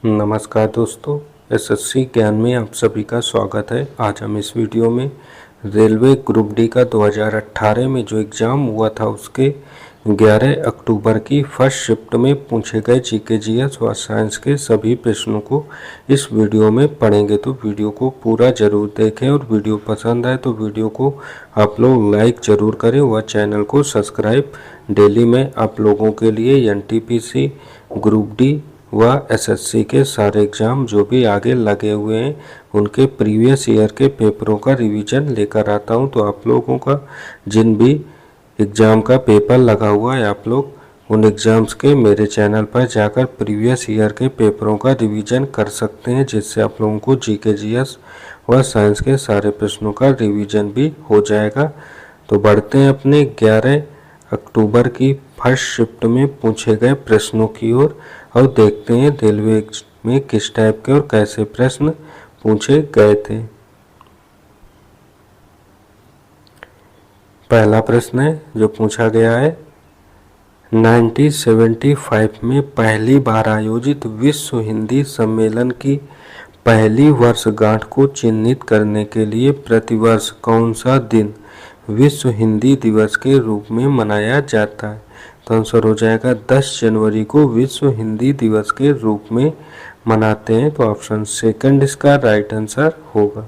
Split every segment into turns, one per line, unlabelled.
नमस्कार दोस्तों, एसएससी ज्ञान में आप सभी का स्वागत है। आज हम इस वीडियो में रेलवे ग्रुप डी का 2018 में जो एग्ज़ाम हुआ था उसके 11 अक्टूबर की फर्स्ट शिफ्ट में पूछे गए जीके जीएस व साइंस के सभी प्रश्नों को इस वीडियो में पढ़ेंगे। तो वीडियो को पूरा ज़रूर देखें और वीडियो पसंद आए तो वीडियो को आप लोग लाइक ज़रूर करें व चैनल को सब्सक्राइब। डेली में आप लोगों के लिए एनटीपीसी, ग्रुप डी व एसएससी के सारे एग्ज़ाम जो भी आगे लगे हुए हैं उनके प्रीवियस ईयर के पेपरों का रिवीजन लेकर आता हूं। तो आप लोगों का जिन भी एग्ज़ाम का पेपर लगा हुआ है आप लोग उन एग्ज़ाम्स के मेरे चैनल पर जाकर प्रीवियस ईयर के पेपरों का रिवीजन कर सकते हैं, जिससे आप लोगों को जीके जीएस व साइंस के सारे प्रश्नों का रिवीजन भी हो जाएगा। तो बढ़ते हैं अपने 11 अक्टूबर की फर्स्ट शिफ्ट में पूछे गए प्रश्नों की ओर और देखते हैं रेलवे में किस टाइप के और कैसे प्रश्न पूछे गए थे। पहला प्रश्न है जो पूछा गया है, 1975 में पहली बार आयोजित विश्व हिंदी सम्मेलन की पहली वर्षगांठ को चिन्हित करने के लिए प्रतिवर्ष कौन सा दिन विश्व हिंदी दिवस के रूप में मनाया जाता है? तो आंसर हो जाएगा 10 जनवरी को विश्व हिंदी दिवस के रूप में मनाते हैं। तो ऑप्शन सेकंड इसका राइट आंसर होगा।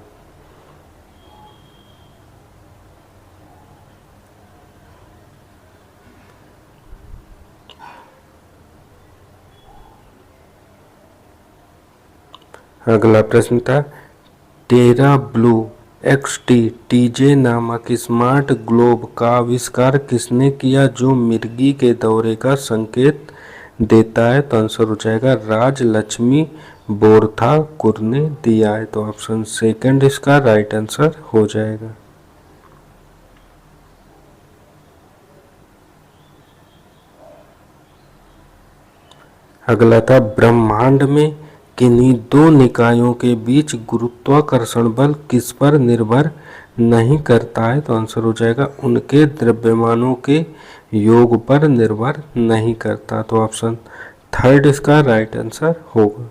अगला प्रश्न था, टेरा ब्लू एक्सटी टीजे नामक स्मार्ट ग्लोब का आविष्कार किसने किया जो मिर्गी के दौरे का संकेत देता है? तो आंसर हो जाएगा राजलक्ष्मी बोरठाकुर ने दिया है। तो ऑप्शन सेकंड इसका राइट आंसर हो जाएगा। अगला था, ब्रह्मांड में किन्हीं दो निकायों के बीच गुरुत्वाकर्षण बल किस पर निर्भर नहीं करता है? तो आंसर हो जाएगा उनके द्रव्यमानों के योग पर निर्भर नहीं करता। तो ऑप्शन थर्ड इसका राइट आंसर होगा।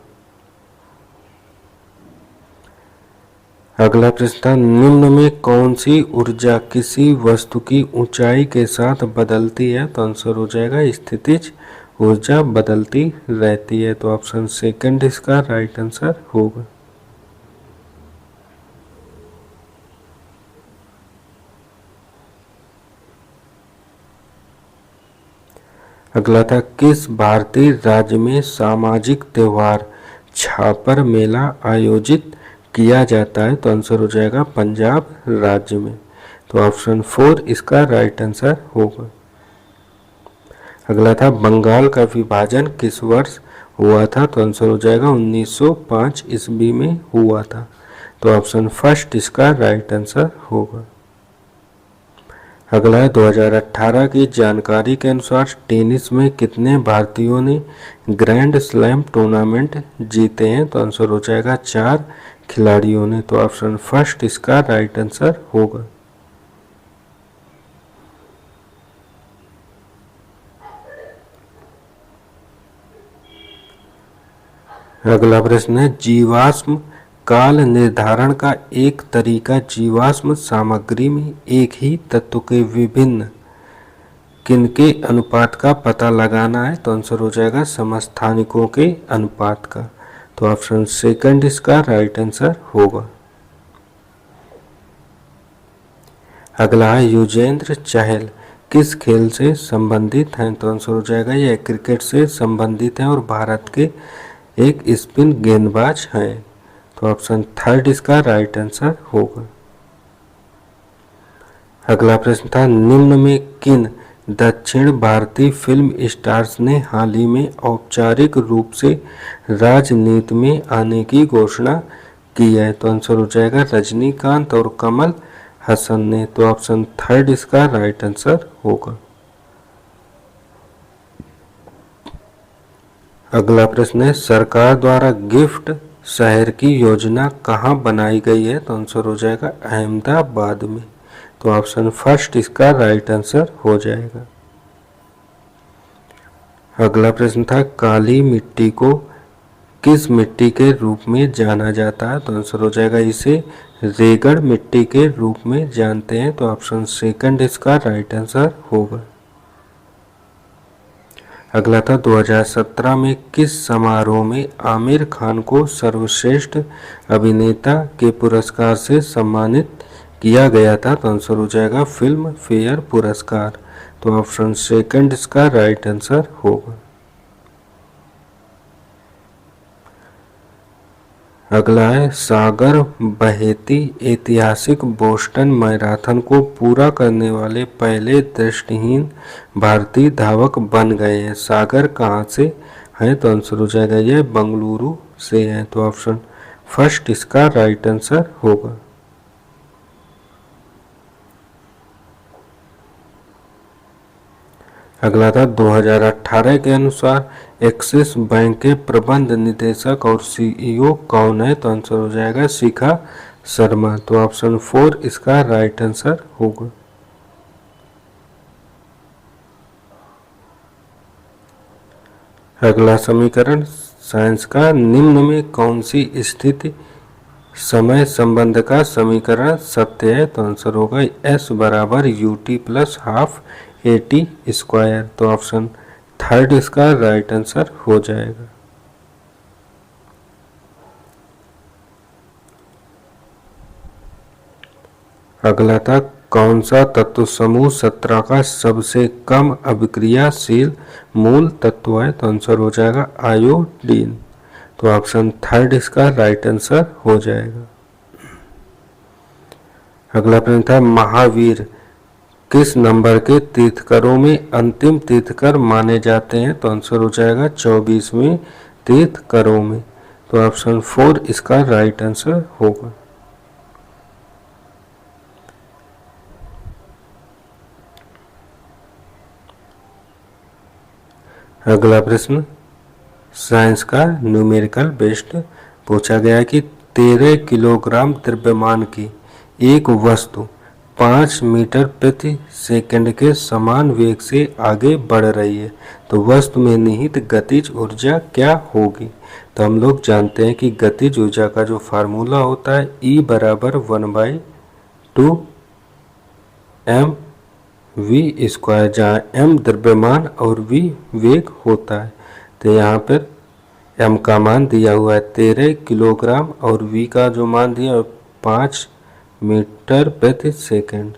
अगला प्रश्न था, निम्न में कौन सी ऊर्जा किसी वस्तु की ऊंचाई के साथ बदलती है? तो आंसर हो जाएगा स्थितिज ऊर्जा बदलती रहती है। तो ऑप्शन सेकंड इसका राइट आंसर होगा। अगला था, किस भारतीय राज्य में सामाजिक त्योहार छापर मेला आयोजित किया जाता है? तो आंसर हो जाएगा पंजाब राज्य में। तो ऑप्शन 4 इसका राइट आंसर होगा। अगला था, बंगाल का विभाजन किस वर्ष हुआ था? तो आंसर हो जाएगा 1905 ईस्वी में हुआ था। तो ऑप्शन फर्स्ट इसका राइट आंसर होगा। अगला है, 2018 की जानकारी के अनुसार टेनिस में कितने भारतीयों ने ग्रैंड स्लैम टूर्नामेंट जीते हैं? तो आंसर हो जाएगा 4 खिलाड़ियों ने। तो ऑप्शन फर्स्ट इसका राइट आंसर होगा। अगला प्रश्न है, जीवाश्म काल निर्धारण का एक तरीका जीवाश्म सामग्री में एक ही तत्व के विभिन्न किनके अनुपात का पता लगाना है? तो आंसर हो जाएगा समस्थानिकों के अनुपात का। तो ऑप्शन सेकंड इसका राइट आंसर होगा। अगला है, युजेंद्र चहल किस खेल से संबंधित हैं? तो आंसर हो जाएगा यह क्रिकेट से संबंधित है और भारत के एक स्पिन गेंदबाज हैं। तो ऑप्शन थर्ड इसका राइट आंसर होगा। अगला प्रश्न था, निम्न में किन दक्षिण भारतीय फिल्म स्टार्स ने हाल ही में औपचारिक रूप से राजनीति में आने की घोषणा की है? तो आंसर हो जाएगा रजनीकांत और कमल हसन ने। तो ऑप्शन थर्ड इसका राइट आंसर होगा। अगला प्रश्न है, सरकार द्वारा गिफ्ट शहर की योजना कहाँ बनाई गई है? तो आंसर हो जाएगा अहमदाबाद में। तो ऑप्शन फर्स्ट इसका राइट आंसर हो जाएगा। अगला प्रश्न था, काली मिट्टी को किस मिट्टी के रूप में जाना जाता है? तो आंसर हो जाएगा इसे रेगड़ मिट्टी के रूप में जानते हैं। तो ऑप्शन सेकंड इसका राइट आंसर होगा। अगला था 2017 में किस समारोह में आमिर खान को सर्वश्रेष्ठ अभिनेता के पुरस्कार से सम्मानित किया गया था? तो आंसर हो जाएगा फिल्म फेयर पुरस्कार। तो ऑप्शन सेकंड इसका राइट आंसर होगा। अगला है सागर बहेती ऐतिहासिक बोस्टन मैराथन को पूरा करने वाले पहले दृष्टिहीन भारतीय धावक बन गए हैं। सागर कहाँ से है? तो आंसर हो जाएगा यह बंगलुरु से है। तो ऑप्शन फर्स्ट इसका राइट आंसर होगा। अगला था 2018 के अनुसार एक्सिस बैंक के प्रबंध निदेशक और सीईओ कौन है? तो आंसर हो जाएगा शिखा शर्मा। तो ऑप्शन 4 इसका राइट आंसर होगा। अगला समीकरण साइंस का निम्न में कौन सी स्थिति समय संबंध का समीकरण सत्य है? तो आंसर होगा S बराबर UT plus half AT square. तो ऑप्शन थर्ड इसका राइट आंसर हो जाएगा। अगला था कौन सा तत्व समूह 17 का सबसे कम अभिक्रियाशील मूल तत्व है? तो आंसर हो जाएगा आयोडीन। तो ऑप्शन थर्ड इसका राइट आंसर हो जाएगा। अगला प्रश्न था महावीर किस नंबर के तीर्थकरों में अंतिम तीर्थकर माने जाते हैं? तो आंसर हो जाएगा 24वें तीर्थकरों में। तो ऑप्शन 4 इसका राइट आंसर होगा। अगला प्रश्न साइंस का न्यूमेरिकल बेस्ड पूछा गया कि 13 किलोग्राम द्रव्यमान की एक वस्तु 5 मीटर प्रति सेकंड के समान वेग से आगे बढ़ रही है तो वस्तु में निहित गतिज ऊर्जा क्या होगी? तो हम लोग जानते हैं कि गतिज ऊर्जा का जो फार्मूला होता है E बराबर 1/2 mv स्क्वायर, जहाँ m द्रव्यमान और v वेग होता है। तो यहाँ पर m का मान दिया हुआ है 13 किलोग्राम और v का जो मान दिया है 5 मीटर प्रति सेकंड।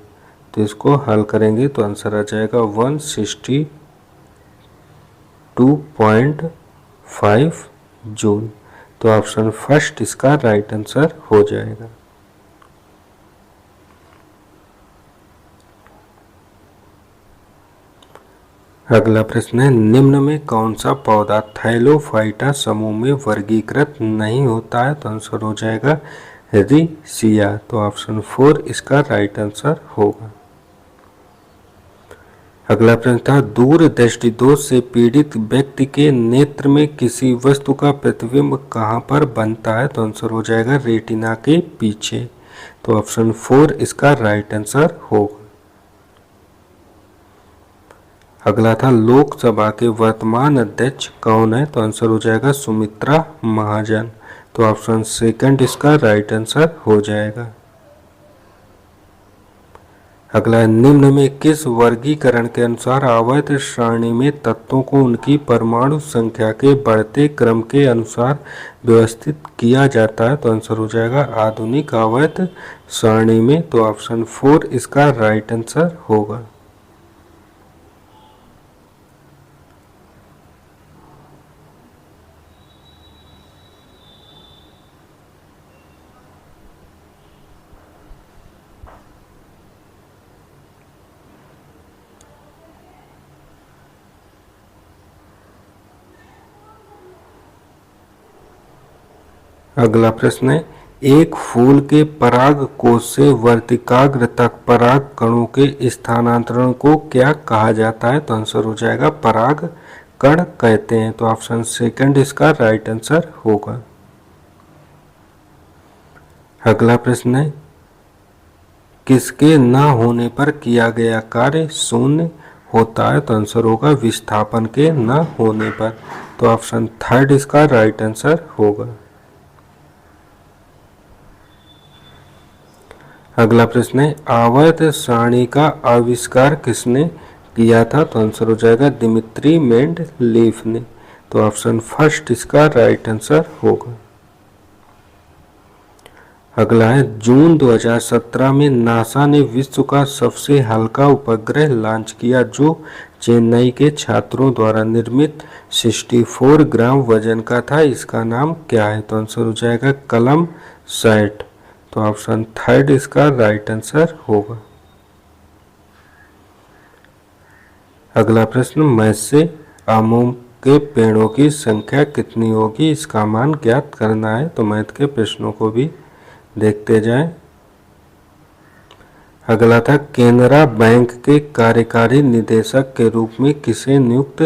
तो इसको हल करेंगे तो आंसर आ जाएगा 162.5 जूल। तो ऑप्शन फर्स्ट इसका राइट आंसर हो जाएगा। अगला प्रश्न है निम्न में कौन सा पौधा थैलोफाइटा समूह में वर्गीकृत नहीं होता है? तो आंसर हो जाएगा रिसिया। तो ऑप्शन 4 इसका राइट आंसर होगा। अगला प्रश्न था दूर दृष्टि दोष से पीड़ित व्यक्ति के नेत्र में किसी वस्तु का प्रतिबिंब कहाँ पर बनता है? तो आंसर हो जाएगा रेटिना के पीछे। तो ऑप्शन 4 इसका राइट आंसर होगा। अगला था लोकसभा के वर्तमान अध्यक्ष कौन है? तो आंसर हो जाएगा सुमित्रा महाजन। तो ऑप्शन सेकंड इसका राइट आंसर हो जाएगा। अगला निम्न में किस वर्गीकरण के अनुसार आवर्त सारणी में तत्वों को उनकी परमाणु संख्या के बढ़ते क्रम के अनुसार व्यवस्थित किया जाता है? तो आंसर हो जाएगा आधुनिक आवर्त सारणी में। तो ऑप्शन 4 इसका राइट आंसर होगा। अगला प्रश्न है एक फूल के पराग कोश से वर्तिकाग्र तक पराग कणों के स्थानांतरण को क्या कहा जाता है? तो आंसर हो जाएगा पराग कण कहते हैं। तो ऑप्शन सेकंड इसका राइट आंसर होगा। अगला प्रश्न है किसके न होने पर किया गया कार्य शून्य होता है? तो आंसर होगा विस्थापन के न होने पर। तो ऑप्शन थर्ड इसका राइट आंसर होगा। अगला प्रश्न है आवर्त सारणी का आविष्कार किसने किया था? तो आंसर हो जाएगा दिमित्री मेंडलीफ ने। तो ऑप्शन फर्स्ट इसका राइट आंसर होगा। अगला है जून 2017 में नासा ने विश्व का सबसे हल्का उपग्रह लॉन्च किया जो चेन्नई के छात्रों द्वारा निर्मित 64 ग्राम वजन का था। इसका नाम क्या है? तो आंसर हो जाएगा कलम सैट। तो ऑप्शन थर्ड इसका राइट आंसर होगा। अगला प्रश्न मैथ से आमों के पेड़ों की संख्या कितनी होगी? इसका मान ज्ञात करना है। तो मैथ के प्रश्नों को भी देखते जाएं। अगला था केनरा बैंक के कार्यकारी निदेशक के रूप में किसे नियुक्त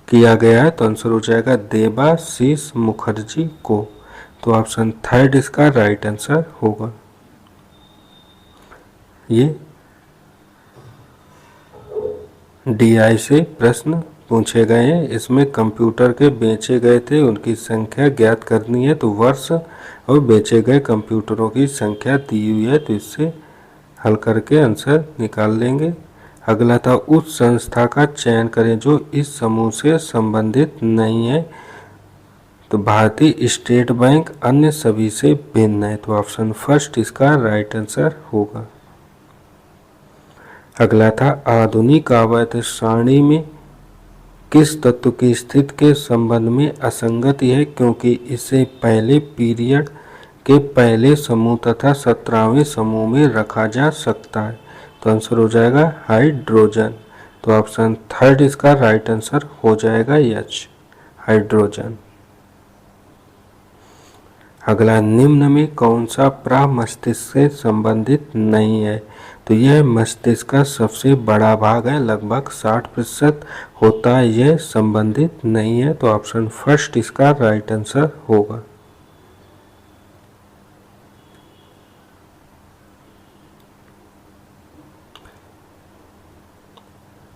किया गया है? तो आंसर हो जाएगा देबाशीष मुखर्जी को। तो ऑप्शन थर्ड इसका राइट आंसर होगा। ये डीआई से प्रश्न पूछे गए हैं। इसमें कंप्यूटर के बेचे गए थे उनकी संख्या ज्ञात करनी है। तो वर्ष और बेचे गए कंप्यूटरों की संख्या दी हुई है, तो इससे हल करके आंसर निकाल लेंगे। अगला था उस संस्था का चयन करें जो इस समूह से संबंधित नहीं है। तो भारतीय स्टेट बैंक अन्य सभी से भिन्न है। तो ऑप्शन फर्स्ट इसका राइट आंसर होगा। अगला था आधुनिक आवर्त सारणी में किस तत्व की स्थिति के संबंध में असंगति है क्योंकि इसे पहले पीरियड के पहले समूह तथा 17वें समूह में रखा जा सकता है? तो आंसर हो जाएगा हाइड्रोजन। तो ऑप्शन थर्ड इसका राइट आंसर हो जाएगा एच, हाइड्रोजन। अगला निम्न में कौन सा प्राह मस्तिष्क से संबंधित नहीं है? तो यह मस्तिष्क का सबसे बड़ा भाग है, लगभग 60% होता है, यह संबंधित नहीं है। तो ऑप्शन फर्स्ट इसका राइट आंसर होगा।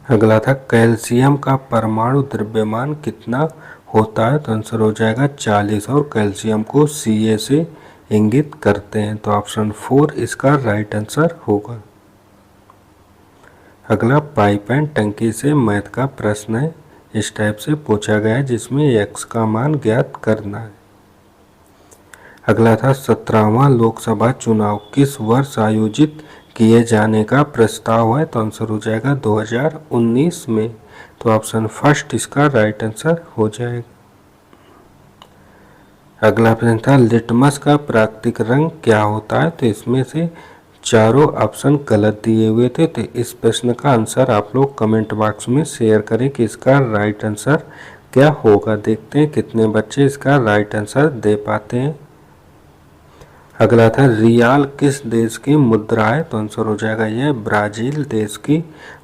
अगला था कैल्शियम का परमाणु द्रव्यमान कितना होता है? तो आंसर हो जाएगा 40 और कैल्शियम को Ca से इंगित करते हैं। तो ऑप्शन 4 इसका राइट आंसर होगा। अगला पाइप एंड टंकी से मैथ का प्रश्न है। इस टाइप से पूछा गया है जिसमें x का मान ज्ञात करना है। अगला था 17वां लोकसभा चुनाव किस वर्ष आयोजित किए जाने का प्रस्ताव है? तो आंसर हो जाएगा 2019 में। तो ऑप्शन फर्स्ट इसका राइट आंसर हो जाएगा। अगला प्रश्न था लिटमस का प्राकृतिक रंग क्या होता है? तो इसमें से चारों ऑप्शन गलत दिए हुए थे। तो इस प्रश्न का आंसर आप लोग कमेंट बॉक्स में शेयर करें कि इसका राइट आंसर क्या होगा। देखते हैं कितने बच्चे इसका राइट आंसर दे पाते हैं। अगला था रियाल किस देश की मुद्रा है? तो आंसर हो जाएगा यह ब्राजील देश की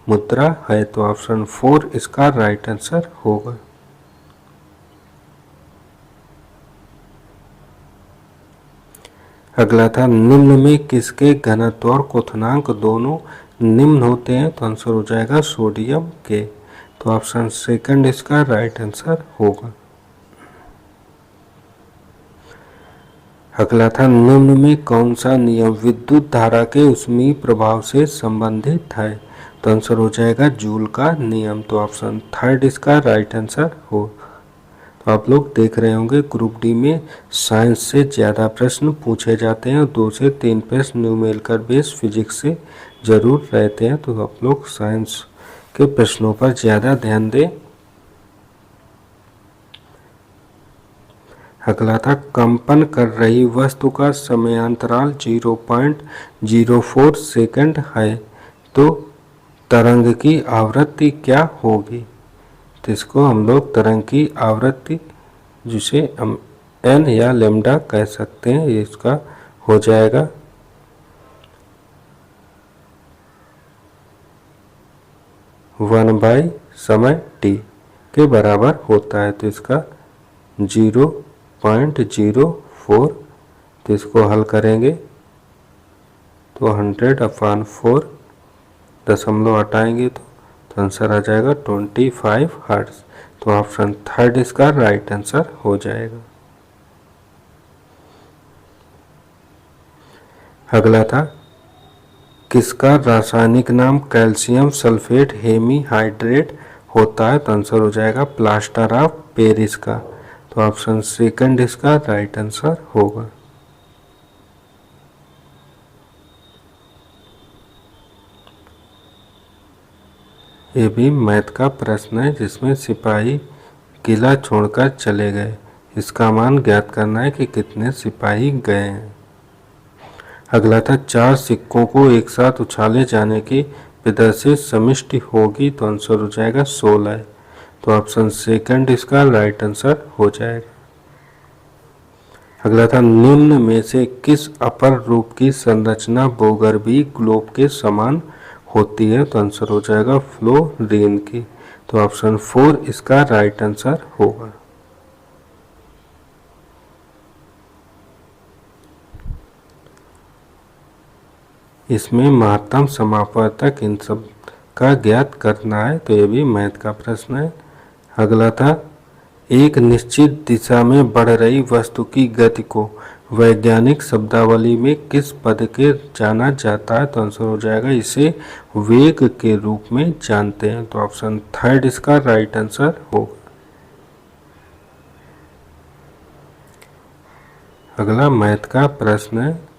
मुद्रा है। तो ऑप्शन 4 इसका राइट आंसर होगा। अगला था निम्न में किसके घनत्व और क्वथनांक दोनों निम्न होते हैं? तो आंसर हो जाएगा सोडियम के। तो ऑप्शन सेकंड इसका राइट आंसर होगा। अगला था निम्न में कौन सा नियम विद्युत धारा के ऊष्मीय प्रभाव से संबंधित है? तो आंसर हो जाएगा जूल का नियम। तो ऑप्शन थर्ड इसका राइट आंसर हो। तो आप लोग देख रहे होंगे ग्रुप डी में साइंस से ज़्यादा प्रश्न पूछे जाते हैं, 2 से 3 प्रश्न न्यूमेरिकल बेस फिजिक्स से जरूर रहते हैं। तो आप लोग साइंस के प्रश्नों पर ज़्यादा ध्यान दें। अगला था कंपन कर रही वस्तु का समयांतराल 0.04 सेकंड है, तो तरंग की आवृत्ति क्या होगी? तो इसको हम लोग तरंग की आवृत्ति जिसे हम एन या लेम्डा कह सकते हैं, ये इसका हो जाएगा 1 समय t के बराबर होता है। तो इसका 0.04। तो इसको हल करेंगे तो 100/4 दशमलव हटाएंगे तो तो आंसर आ जाएगा 25 हर्ट्ज। तो ऑप्शन थर्ड इसका राइट आंसर हो जाएगा। अगला था किसका रासायनिक नाम कैल्शियम सल्फेट हेमीहाइड्रेट होता है, तो आंसर हो जाएगा प्लास्टर ऑफ पेरिस का। तो ऑप्शन सेकंड इसका राइट आंसर होगा। ये भी मैथ का प्रश्न है जिसमें सिपाही किला छोड़कर चले गए, इसका मान ज्ञात करना है कि कितने सिपाही गए हैं। अगला था 4 सिक्कों को एक साथ उछाले जाने की विदर्शित समिष्टि होगी, तो आंसर हो जाएगा 16। तो ऑप्शन सेकंड इसका राइट आंसर हो जाएगा। अगला था निम्न में से किस अपर रूप की संरचना भूगर्भीय ग्लोब के समान होती है, तो आंसर हो जाएगा फ्लोरीन की। तो ऑप्शन 4 इसका राइट आंसर होगा। इसमें महत्तम समापवर्तक इन सब का ज्ञात करना है, तो ये भी मैथ का प्रश्न है। अगला था एक निश्चित दिशा में बढ़ रही वस्तु की गति को वैज्ञानिक शब्दावली में किस पद के जाना जाता है, तो आंसर हो जाएगा इसे वेग के रूप में जानते हैं। तो ऑप्शन थर्ड इसका राइट आंसर होगा। अगला मैथ का प्रश्न है,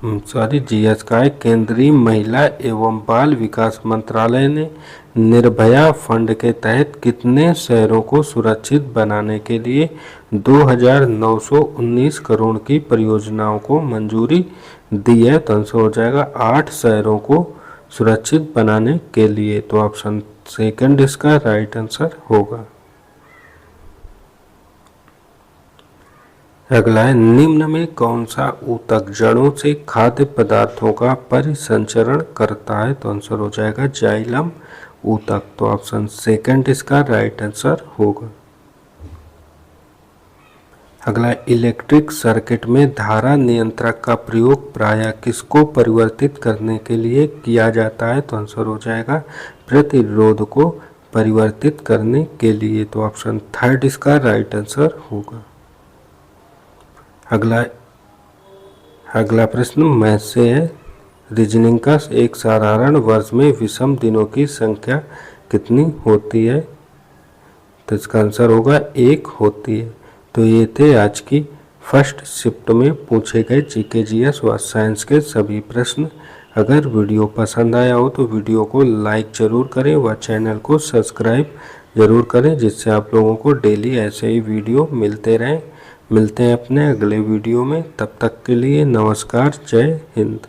जीएस का है, केंद्रीय महिला एवं बाल विकास मंत्रालय ने निर्भया फंड के तहत कितने शहरों को सुरक्षित बनाने के लिए 2919 करोड़ की परियोजनाओं को मंजूरी दी है, तो आंसर हो जाएगा 8 शहरों को सुरक्षित बनाने के लिए। तो ऑप्शन सेकंड इसका राइट आंसर होगा। अगला है निम्न में कौन सा ऊतक जड़ों से खाद्य पदार्थों का परिसंचरण करता है, तो आंसर हो जाएगा जाइलम ऊतक। तो ऑप्शन सेकंड इसका राइट आंसर होगा। अगला इलेक्ट्रिक सर्किट में धारा नियंत्रक का प्रयोग प्रायः किसको परिवर्तित करने के लिए किया जाता है, तो आंसर हो जाएगा प्रतिरोध को परिवर्तित करने के लिए। तो ऑप्शन थर्ड इसका राइट आंसर होगा। अगला प्रश्न मैथ से है, रीजनिंग का एक साधारण वर्ष में विषम दिनों की संख्या कितनी होती है, तो इसका आंसर होगा 1 होती है। तो ये थे आज की फर्स्ट शिफ्ट में पूछे गए जीके जीएस व साइंस के सभी प्रश्न। अगर वीडियो पसंद आया हो तो वीडियो को लाइक जरूर करें व चैनल को सब्सक्राइब जरूर करें, जिससे आप लोगों को डेली ऐसे ही वीडियो मिलते रहें। मिलते हैं अपने अगले वीडियो में, तब तक के लिए नमस्कार, जय हिंद।